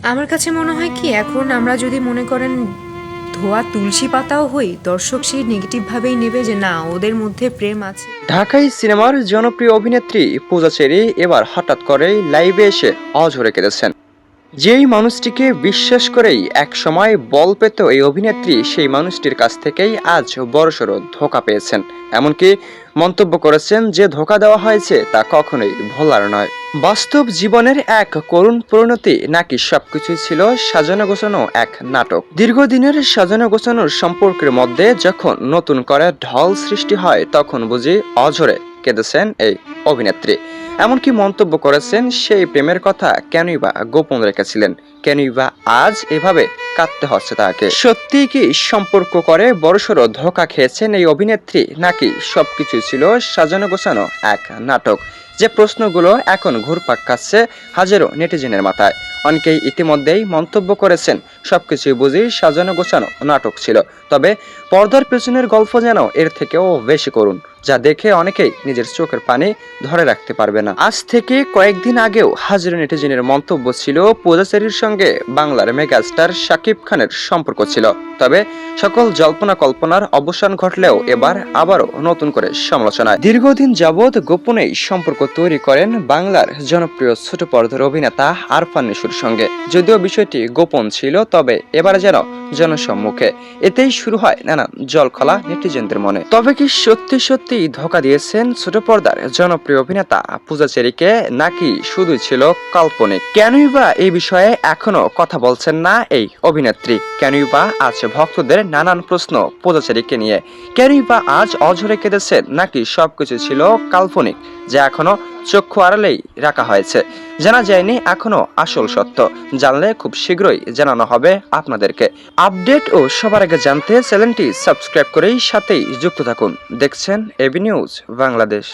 আমার কাছে মনে হয় কি এখন আমরা যদি মনে করেন ধোয়া তুলসী পাতাও হই, দর্শক সেই নেগেটিভ ভাবেই নেবে যে না ওদের মধ্যে প্রেম আছে। ঢাকাই সিনেমার জনপ্রিয় অভিনেত্রী পূজা চেরি এবার হঠাৎ করেই লাইভে এসে অঝরে কেঁদেছেন। যেই মানুষটিকে বিশ্বাস করেই এক সময় বল পেত এই অভিনেত্রী, সেই মানুষটির কাছ থেকেই আজ বড়সড় ধোঁকা পেয়েছেন। এমনকি মন্তব্য করেছেন যে ধোঁকা দেওয়া হয়েছে তা কখনোই ভোলার নয়। বাস্তব জীবনের এক করুণ পরিণতি নাকি সবকিছুই ছিল সাজানো গোছানো এক নাটক। দীর্ঘদিনের সাজানো গোছানোর সম্পর্কের মধ্যে যখন নতুন করে ঢল সৃষ্টি হয় তখন বুঝি অঝরে কেঁদেছেন এই অভিনেত্রী। এমনকি মন্তব্য করেছেন সেই প্রেমের কথা কেনই বা গোপন রেখেছিলেন, কেনই বা আজ এভাবে কাঁদতে হচ্ছে তাকে। সত্যি কি সম্পর্ক করে বড়সড় ধোঁকা খেয়েছেন এই অভিনেত্রী, নাকি সবকিছু ছিল সাজানো গোছানো এক নাটক? যে প্রশ্নগুলো এখন ঘুরপাক খাচ্ছে হাজারো নেটিজেনের মাথায়। অনেকেই ইতিমধ্যেই মন্তব্য করেছেন সবকিছুই বুঝি সাজানো গোছানো নাটক ছিল, তবে পর্দার পেছনের গল্প যেন এর থেকেও বেশি করুন, যা দেখে অনেকেই নিজের চোখের পানি ধরে রাখতে পারবে না। আজ থেকে কয়েকদিন আগেও হাজারো নেটিজেনের মন্তব্য ছিল পূজা চেরির সঙ্গে বাংলার মেগাস্টার শাকিব খানের সম্পর্ক ছিল, তবে সকল জল্পনা কল্পনার অবসান ঘটলেও এবার আবারও নতুন করে সমালোচনায়। দীর্ঘদিন যাবৎ গোপনেই সম্পর্ক তৈরি করেন বাংলার জনপ্রিয় ছোট পর্দার অভিনেতা আরফান নিশুর সঙ্গে। যদিও বিষয়টি গোপন ছিল, তবে এবারে যেন জনসম্মুখে। এতেই শুরু হয় নানান জলখলা নেটিজেনদের মনে। তবে কি সত্যি সত্যি ধোঁকা দিয়েছেন ছোট পর্দার জনপ্রিয় অভিনেতা পূজা চেরিকে, নাকি শুধুই ছিল কাল্পনিক? কেনই বা এই বিষয়ে এখনো কথা বলছেন না এই অভিনেত্রী? কেনই বা আজ ভক্তদের নানান প্রশ্ন পূজা চেরিকে নিয়ে? কেনই বা আজ অঝরে কেঁদেছেন, নাকি সবকিছু ছিল কাল্পনিক যা এখনো চক্ষু আড়ালেই রাখা হয়েছে? জানা যায়নি এখনো আসল সত্য। জানলে খুব শীঘ্রই জানানো হবে আপনাদেরকে। আপডেট ও সবার আগে জানতে চ্যানেলটি সাবস্ক্রাইব করেই সাথেই যুক্ত থাকুন। দেখছেন এবি নিউজ বাংলাদেশ।